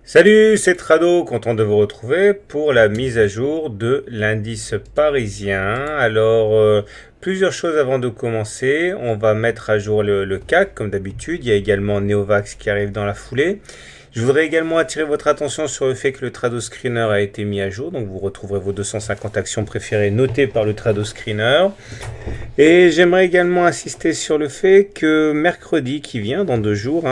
Salut, c'est Trado, content de vous retrouver pour la mise à jour de l'indice parisien. Plusieurs choses avant de commencer. On va mettre à jour le CAC comme d'habitude. Il y a également Neovax qui arrive dans la foulée. Je voudrais également attirer votre attention sur le fait que le Trado Screener a été mis à jour. Donc vous retrouverez vos 250 actions préférées notées par le Trado Screener. Et j'aimerais également insister sur le fait que mercredi qui vient, dans 2 jours,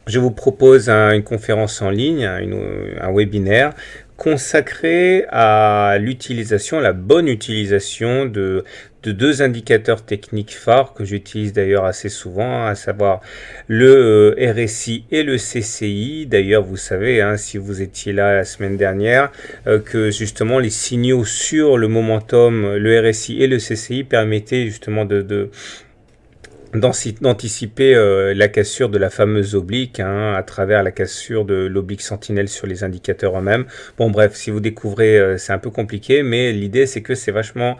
je vous propose une conférence en ligne, un webinaire consacré à l'utilisation, la bonne utilisation de deux indicateurs techniques phares que j'utilise d'ailleurs assez souvent, à savoir le RSI et le CCI. D'ailleurs, vous savez, si vous étiez là la semaine dernière, que justement les signaux sur le momentum, le RSI et le CCI permettaient justement d'anticiper la cassure de la fameuse oblique à travers la cassure de l'oblique sentinelle sur les indicateurs eux-mêmes. Bon bref, si vous découvrez, c'est un peu compliqué, mais l'idée c'est que c'est vachement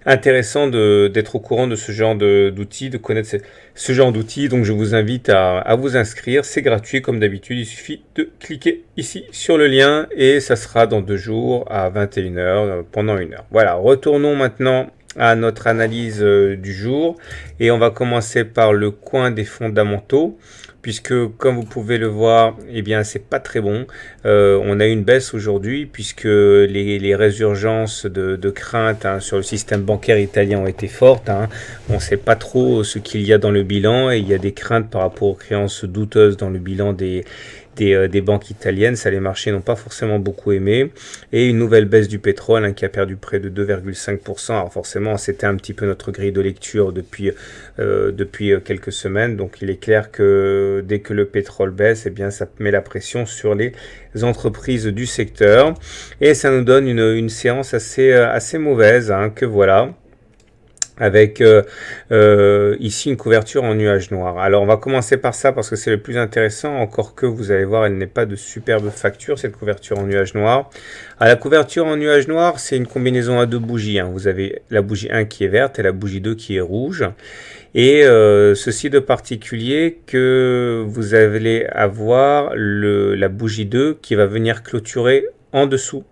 intéressant d'être au courant de ce genre d'outils, de connaître ce genre d'outils. Donc je vous invite à vous inscrire, c'est gratuit comme d'habitude, il suffit de cliquer ici sur le lien et ça sera dans 2 jours à 21h pendant 1 heure. Voilà, retournons maintenant à notre analyse du jour et on va commencer par le coin des fondamentaux puisque comme vous pouvez le voir, eh bien c'est pas très bon. On a eu une baisse aujourd'hui puisque les résurgences de crainte sur le système bancaire italien ont été fortes. On ne sait pas trop ce qu'il y a dans le bilan et il y a des craintes par rapport aux créances douteuses dans le bilan des banques italiennes. Ça, les marchés n'ont pas forcément beaucoup aimé. Et une nouvelle baisse du pétrole qui a perdu près de 2,5%. Alors forcément, c'était un petit peu notre grille de lecture depuis quelques semaines. Donc il est clair que dès que le pétrole baisse, eh bien, ça met la pression sur les entreprises du secteur. Et ça nous donne une séance assez mauvaise que voilà, avec ici une couverture en nuage noir. Alors on va commencer par ça parce que c'est le plus intéressant, encore que vous allez voir, elle n'est pas de superbe facture cette couverture en nuage noir. La couverture en nuage noir, c'est une combinaison à 2 bougies. Vous avez la bougie 1 qui est verte et la bougie 2 qui est rouge. Et ceci de particulier que vous allez avoir la bougie 2 qui va venir clôturer en dessous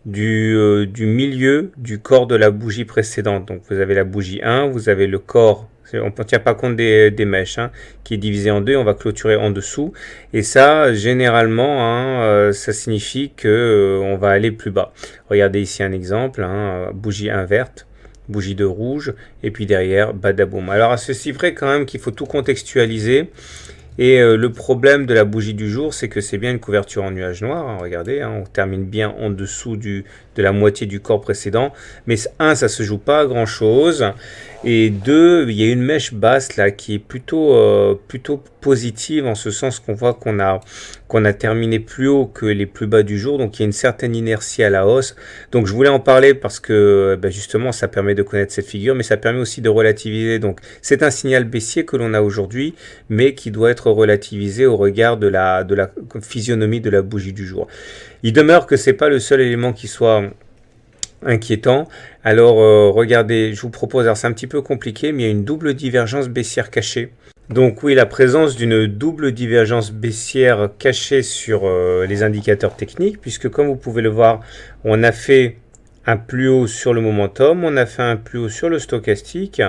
du milieu du corps de la bougie précédente. Donc vous avez la bougie 1, vous avez le corps, on ne tient pas compte des mèches, qui est divisé en deux, on va clôturer en dessous. Et ça, généralement, ça signifie que on va aller plus bas. Regardez ici un exemple, bougie 1 verte, bougie 2 rouge, et puis derrière, badaboum. Alors à ceci près quand même qu'il faut tout contextualiser. Et le problème de la bougie du jour, c'est que c'est bien une couverture en nuage noir. Regardez, on termine bien en dessous de la moitié du corps précédent. Mais ça se joue pas à grand chose. Et 2, il y a une mèche basse là qui est plutôt positive en ce sens qu'on voit qu'on a terminé plus haut que les plus bas du jour. Donc il y a une certaine inertie à la hausse. Donc je voulais en parler parce que justement ça permet de connaître cette figure, mais ça permet aussi de relativiser. Donc c'est un signal baissier que l'on a aujourd'hui, mais qui doit être relativisé au regard de la physionomie de la bougie du jour. Il demeure que c'est pas le seul élément qui soit inquiétant. Alors regardez, je vous propose, alors c'est un petit peu compliqué, mais il y a une double divergence baissière cachée. Donc oui, la présence d'une double divergence baissière cachée sur les indicateurs techniques, puisque comme vous pouvez le voir, on a fait un plus haut sur le momentum, on a fait un plus haut sur le stochastique,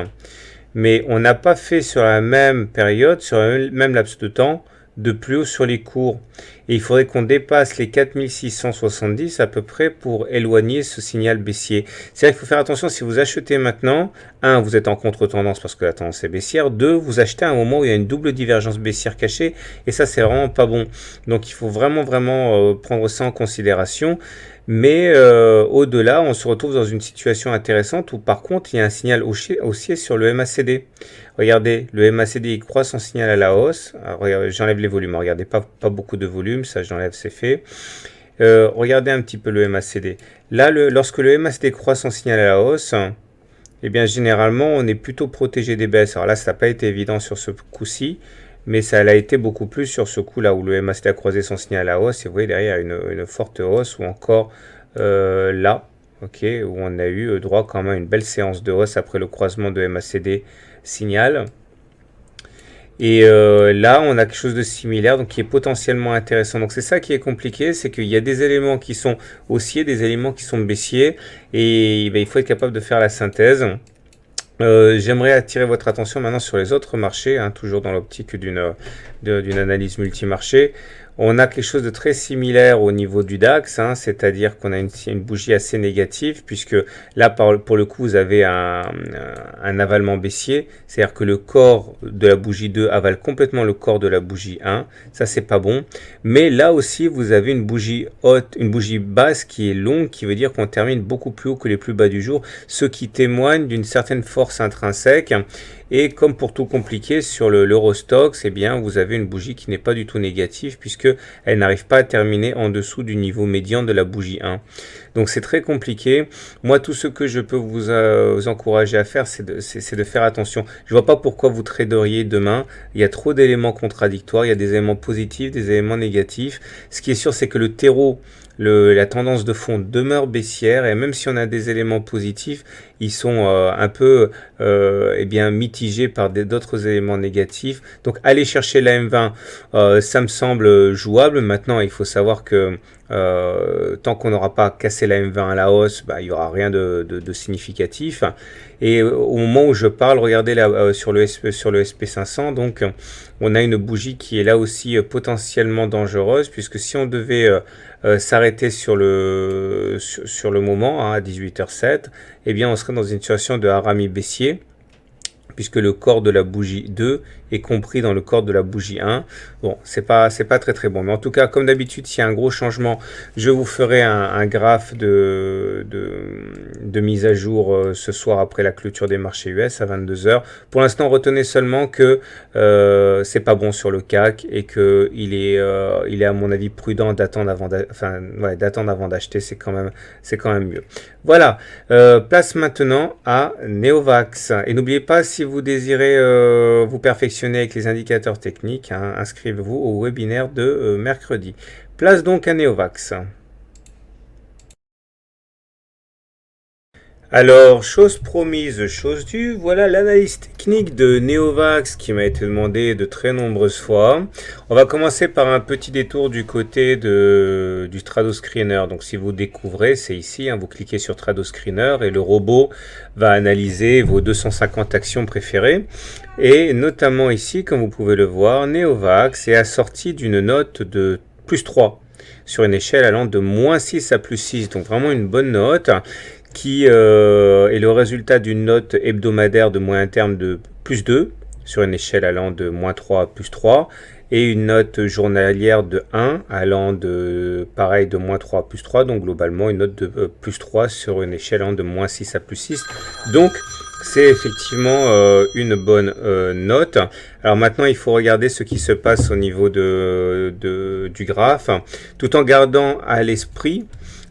mais on n'a pas fait sur la même période, sur le même laps de temps, de plus haut sur les cours. Et il faudrait qu'on dépasse les 4670 à peu près pour éloigner ce signal baissier. C'est-à-dire qu'il faut faire attention si vous achetez maintenant. 1, vous êtes en contre-tendance parce que la tendance est baissière. 2, vous achetez à un moment où il y a une double divergence baissière cachée. Et ça, c'est vraiment pas bon. Donc il faut vraiment prendre ça en considération. Mais au-delà, on se retrouve dans une situation intéressante où par contre, il y a un signal haussier sur le MACD. Regardez, le MACD il croît son signal à la hausse. J'enlève les volumes. Regardez, pas beaucoup de volume, ça j'enlève, c'est fait. Regardez un petit peu le MACD. Là, lorsque le MACD croît son signal à la hausse, eh bien généralement, on est plutôt protégé des baisses. Alors là, ça n'a pas été évident sur ce coup-ci, mais ça l'a été beaucoup plus sur ce coup-là où le MACD a croisé son signal à la hausse. Et vous voyez derrière une forte hausse ou encore là, où on a eu droit quand même à une belle séance de hausse après le croisement de MACD signal. Et là, on a quelque chose de similaire, donc qui est potentiellement intéressant. Donc c'est ça qui est compliqué, c'est qu'il y a des éléments qui sont haussiers, des éléments qui sont baissiers, et ben, il faut être capable de faire la synthèse. J'aimerais attirer votre attention maintenant sur les autres marchés, hein, toujours dans l'optique d'une analyse multimarché. On a quelque chose de très similaire au niveau du DAX, hein, c'est-à-dire qu'on a une bougie assez négative, puisque là, pour le coup, vous avez un avalement baissier, c'est-à-dire que le corps de la bougie 2 avale complètement le corps de la bougie 1, ça c'est pas bon. Mais là aussi, vous avez une bougie haute, une bougie basse qui est longue, qui veut dire qu'on termine beaucoup plus haut que les plus bas du jour, ce qui témoigne d'une certaine force intrinsèque. Et comme pour tout compliqué sur l'Eurostoxx, eh bien, vous avez une bougie qui n'est pas du tout négative puisque elle n'arrive pas à terminer en dessous du niveau médian de la bougie 1. Donc c'est très compliqué. Moi, tout ce que je peux vous encourager à faire, c'est de faire attention. Je vois pas pourquoi vous traderiez demain. Il y a trop d'éléments contradictoires. Il y a des éléments positifs, des éléments négatifs. Ce qui est sûr, c'est que le terreau, la tendance de fond demeure baissière et même si on a des éléments positifs, ils sont un peu eh bien, mitigés par d'autres éléments négatifs. Donc aller chercher la M20, ça me semble jouable. Maintenant, il faut savoir que tant qu'on n'aura pas cassé la M20 à la hausse, bah, il n'y aura rien de significatif. Et au moment où je parle, regardez là sur le SP500, donc on a une bougie qui est là aussi potentiellement dangereuse, puisque si on devait s'arrêter sur le moment hein, à 18h07, eh bien on serait dans une situation de harami baissier, puisque le corps de la bougie 2 est compris dans le corps de la bougie 1. Bon, c'est pas très très bon. Mais en tout cas, comme d'habitude, s'il y a un gros changement, je vous ferai un graphe de mise à jour ce soir après la clôture des marchés US à 22h. Pour l'instant, retenez seulement que c'est pas bon sur le CAC et que il est à mon avis prudent d'attendre avant d'acheter. C'est quand même mieux. Voilà. Place maintenant à Neovax. Et n'oubliez pas, si vous désirez vous perfectionner avec les indicateurs techniques, hein, inscrivez-vous au webinaire de mercredi. Place donc à Neovax. Alors, chose promise, chose due, voilà l'analyse technique de Neovax qui m'a été demandée de très nombreuses fois. On va commencer par un petit détour du côté du TradoScreener. Donc si vous découvrez, c'est ici, hein, vous cliquez sur TradoScreener et le robot va analyser vos 250 actions préférées. Et notamment ici, comme vous pouvez le voir, Neovax est assorti d'une note de plus 3 sur une échelle allant de moins 6 à plus 6. Donc vraiment une bonne note qui est le résultat d'une note hebdomadaire de moyen terme de plus 2 sur une échelle allant de moins 3 à plus 3 et une note journalière de 1 allant de pareil de moins 3 à plus 3, donc globalement une note de plus 3 sur une échelle allant de moins 6 à plus 6. Donc c'est effectivement une bonne note. Alors maintenant, il faut regarder ce qui se passe au niveau du graphe, tout en gardant à l'esprit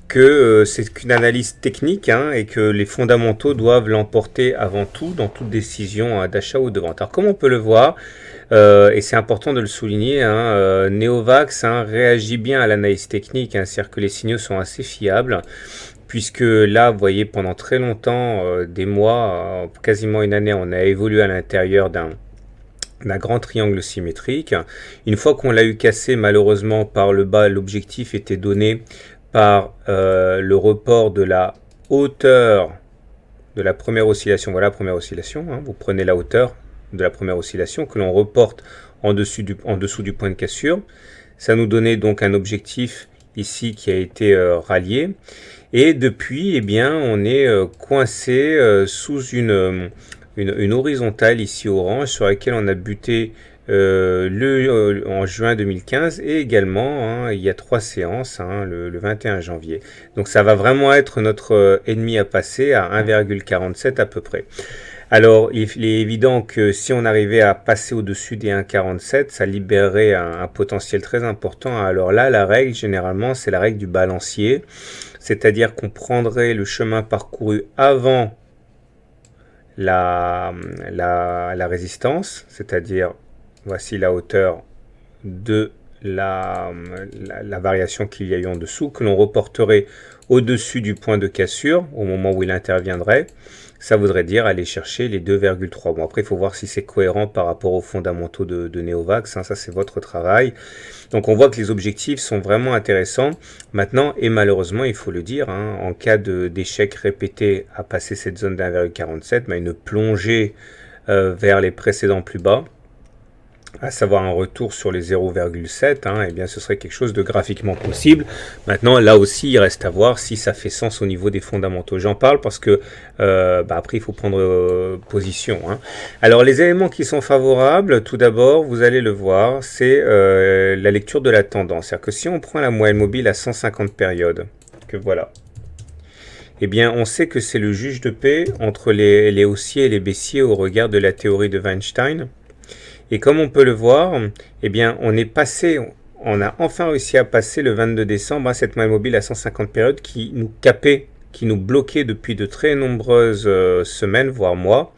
que c'est qu'une analyse technique hein, et que les fondamentaux doivent l'emporter avant tout dans toute décision d'achat ou de vente. Alors comme on peut le voir, et c'est important de le souligner, hein, Neovax hein, réagit bien à l'analyse technique, hein, c'est-à-dire que les signaux sont assez fiables, puisque là, vous voyez, pendant très longtemps, des mois, quasiment une année, on a évolué à l'intérieur d'un grand triangle symétrique. Une fois qu'on l'a eu cassé, malheureusement, par le bas, l'objectif était donné par le report de la hauteur de la première oscillation. Voilà la première oscillation. Hein. Vous prenez la hauteur de la première oscillation que l'on reporte en dessous du point de cassure. Ça nous donnait donc un objectif ici qui a été rallié. Et depuis, eh bien, on est coincé sous une horizontale ici orange sur laquelle on a buté en juin 2015 et également hein, il y a 3 séances hein, le 21 janvier. Donc ça va vraiment être notre ennemi à passer à 1,47 à peu près. Alors il est évident que si on arrivait à passer au-dessus des 1,47, ça libérerait un potentiel très important. Alors là, la règle généralement, c'est la règle du balancier, c'est-à-dire qu'on prendrait le chemin parcouru avant la résistance, c'est-à-dire voici la hauteur de la variation qu'il y a eu en dessous, que l'on reporterait au-dessus du point de cassure au moment où il interviendrait. Ça voudrait dire aller chercher les 2,3. Bon, après, il faut voir si c'est cohérent par rapport aux fondamentaux de Neovax. Ça, c'est votre travail. Donc, on voit que les objectifs sont vraiment intéressants. Maintenant, et malheureusement, il faut le dire, en cas d'échec répété à passer cette zone d'1,47, une plongée vers les précédents plus bas, à savoir un retour sur les 0,7, eh bien ce serait quelque chose de graphiquement possible. Maintenant, là aussi, il reste à voir si ça fait sens au niveau des fondamentaux. J'en parle parce que après, il faut prendre position. Alors, les éléments qui sont favorables, tout d'abord, vous allez le voir, c'est la lecture de la tendance. C'est-à-dire que si on prend la moyenne mobile à 150 périodes, que voilà, eh bien, on sait que c'est le juge de paix entre les haussiers et les baissiers au regard de la théorie de Weinstein. Et comme on peut le voir, eh bien, on a enfin réussi à passer le 22 décembre à cette moyenne mobile à 150 périodes qui nous capait, qui nous bloquait depuis de très nombreuses semaines, voire mois.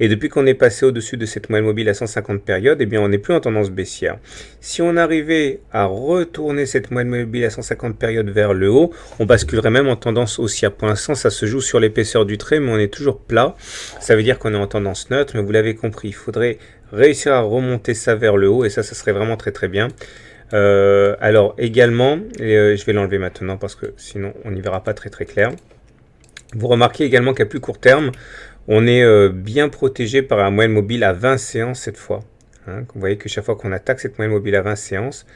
Et depuis qu'on est passé au-dessus de cette moyenne mobile à 150 périodes, eh bien, on n'est plus en tendance baissière. Si on arrivait à retourner cette moyenne mobile à 150 périodes vers le haut, on basculerait même en tendance haussière. Pour l'instant, ça se joue sur l'épaisseur du trait, mais on est toujours plat. Ça veut dire qu'on est en tendance neutre, mais vous l'avez compris, il faudrait réussir à remonter ça vers le haut, et ça serait vraiment très très bien. Alors également, je vais l'enlever maintenant parce que sinon on n'y verra pas très très clair. Vous remarquez également qu'à plus court terme, on est bien protégé par la moyenne mobile à 20 séances cette fois. Vous voyez que chaque fois qu'on attaque cette moyenne mobile à 20 séances,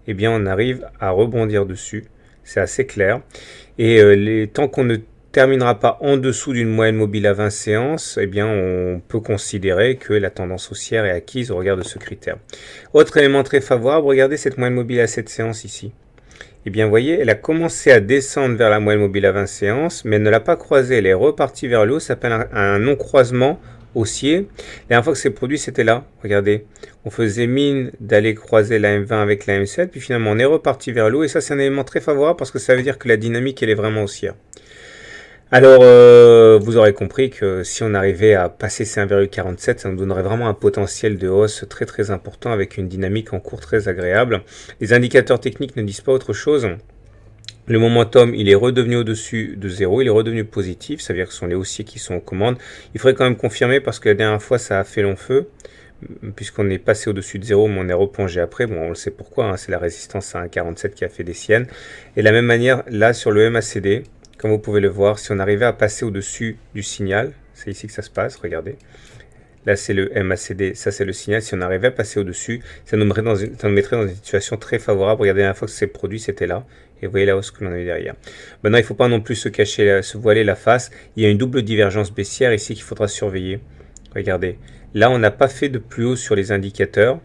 eh bien on arrive à rebondir dessus. C'est assez clair. Et tant qu'on ne terminera pas en dessous d'une moyenne mobile à 20 séances, eh bien on peut considérer que la tendance haussière est acquise au regard de ce critère. Autre élément très favorable, regardez cette moyenne mobile à 7 séances ici. Eh bien, vous voyez, elle a commencé à descendre vers la moyenne mobile à 20 séances, mais elle ne l'a pas croisée. Elle est repartie vers le haut. Ça s'appelle un non-croisement haussier. La dernière fois que c'est produit, c'était là. Regardez, on faisait mine d'aller croiser la M20 avec la M7, puis finalement, on est reparti vers le haut. Et ça, c'est un élément très favorable parce que ça veut dire que la dynamique, elle est vraiment haussière. Alors, vous aurez compris que si on arrivait à passer ces 1,47, ça nous donnerait vraiment un potentiel de hausse très très important avec une dynamique en cours très agréable. Les indicateurs techniques ne disent pas autre chose. Le momentum, il est redevenu au-dessus de 0, il est redevenu positif, ça veut dire que ce sont les haussiers qui sont aux commandes. Il faudrait quand même confirmer parce que la dernière fois, ça a fait long feu, puisqu'on est passé au-dessus de 0, mais on est replongé après. Bon, on le sait pourquoi, c'est la résistance à 1,47 qui a fait des siennes. Et de la même manière, là, sur le MACD, comme vous pouvez le voir, si on arrivait à passer au-dessus du signal, c'est ici que ça se passe, regardez. Là, c'est le MACD, ça c'est le signal. Si on arrivait à passer au-dessus, ça nous mettrait dans une situation très favorable. Regardez, la dernière fois que c'est produit, c'était là. Et vous voyez la hausse que l'on a eu derrière. Maintenant, il ne faut pas non plus se cacher, se voiler la face. Il y a une double divergence baissière ici qu'il faudra surveiller. Regardez, là, on n'a pas fait de plus haut sur les indicateurs.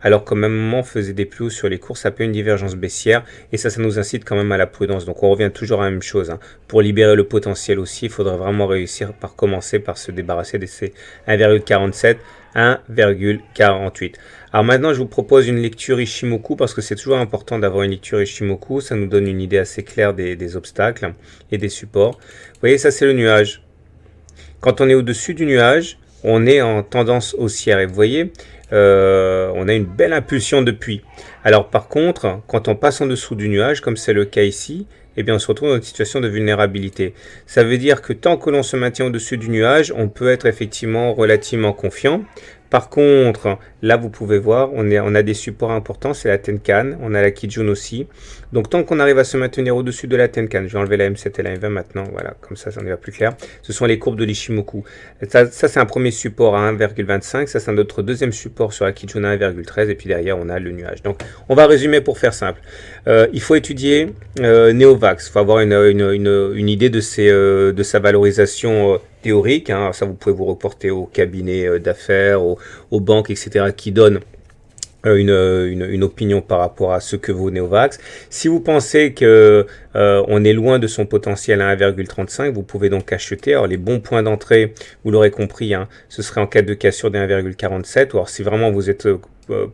Alors qu'au même moment on faisait des plus hauts sur les cours, ça peut une divergence baissière et ça nous incite quand même à la prudence. Donc on revient toujours à la même chose. Pour libérer le potentiel aussi, il faudrait vraiment réussir par commencer par se débarrasser de ces 1,47, 1,48. Alors maintenant je vous propose une lecture Ishimoku parce que c'est toujours important d'avoir une lecture Ishimoku. Ça nous donne une idée assez claire des obstacles et des supports. Vous voyez, ça c'est le nuage. Quand on est au-dessus du nuage, on est en tendance haussière et vous voyez, on a une belle impulsion depuis. Alors par contre, quand on passe en dessous du nuage, comme c'est le cas ici, eh bien on se retrouve dans une situation de vulnérabilité. Ça veut dire que tant que l'on se maintient au-dessus du nuage, on peut être effectivement relativement confiant. Par contre, là vous pouvez voir, on a des supports importants, c'est la Tenkan, on a la Kijun aussi. Donc tant qu'on arrive à se maintenir au-dessus de la Tenkan, je vais enlever la M7 et la M20 maintenant, voilà, comme ça, ça en est plus clair. Ce sont les courbes de l'Ishimoku. Ça c'est un premier support à 1,25, ça c'est notre deuxième support sur la Kijun à 1,13, et puis derrière on a le nuage. Donc on va résumer pour faire simple. Il faut étudier Neovax, il faut avoir une idée de sa valorisation théorique, ça vous pouvez vous reporter au cabinet d'affaires, aux banques, etc. qui donnent une opinion par rapport à ce que vaut Neovax. Si vous pensez que on est loin de son potentiel à 1,35, vous pouvez donc acheter. Alors les bons points d'entrée, vous l'aurez compris, ce serait en cas de cassure des 1,47. Ou alors si vraiment vous êtes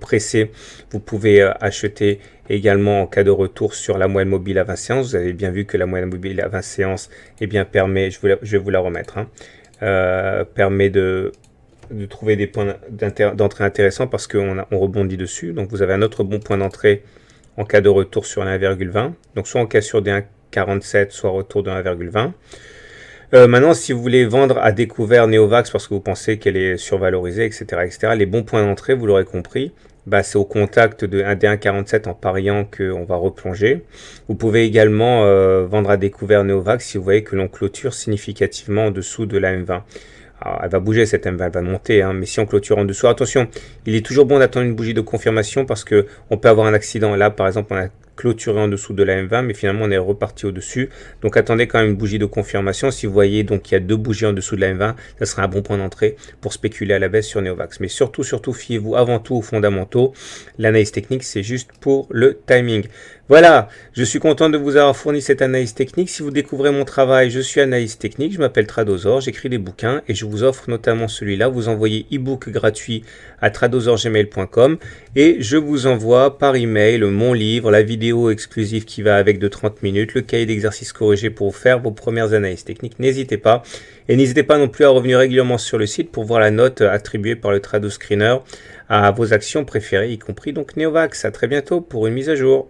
pressé, vous pouvez acheter également en cas de retour sur la moyenne mobile à 20 séances. Vous avez bien vu que la moyenne mobile à 20 séances permet, je vais vous la remettre, permet de de trouver des points d'entrée intéressants parce qu'on rebondit dessus. Donc vous avez un autre bon point d'entrée en cas de retour sur un 1,20. Donc soit on casse sur des 1,47, soit retour de 1,20. Maintenant, si vous voulez vendre à découvert Neovax parce que vous pensez qu'elle est survalorisée, etc., les bons points d'entrée, vous l'aurez compris, bah, c'est au contact des 1,47 en pariant qu'on va replonger. Vous pouvez également vendre à découvert Neovax si vous voyez que l'on clôture significativement en dessous de la M20. Alors, elle va bouger cette M20, elle va monter, hein, mais si on clôture en dessous, attention, il est toujours bon d'attendre une bougie de confirmation parce que on peut avoir un accident. Là, par exemple, on a clôturé en dessous de la M20, mais finalement on est reparti au-dessus. Donc attendez quand même une bougie de confirmation. Si vous voyez donc qu'il y a deux bougies en dessous de la M20, ça sera un bon point d'entrée pour spéculer à la baisse sur Neovax. Mais surtout, fiez-vous avant tout aux fondamentaux. L'analyse technique, c'est juste pour le timing. Voilà, je suis content de vous avoir fourni cette analyse technique. Si vous découvrez mon travail, je suis analyste technique, je m'appelle Tradosor, j'écris des bouquins et je vous offre notamment celui-là. Vous envoyez e-book gratuit à tradosorgmail.com et je vous envoie par email mon livre, la vidéo exclusive qui va avec de 30 minutes, le cahier d'exercice corrigé pour faire vos premières analyses techniques. N'hésitez pas. Et n'hésitez pas non plus à revenir régulièrement sur le site pour voir la note attribuée par le TradoScreener à vos actions préférées, y compris donc Neovax. À très bientôt pour une mise à jour.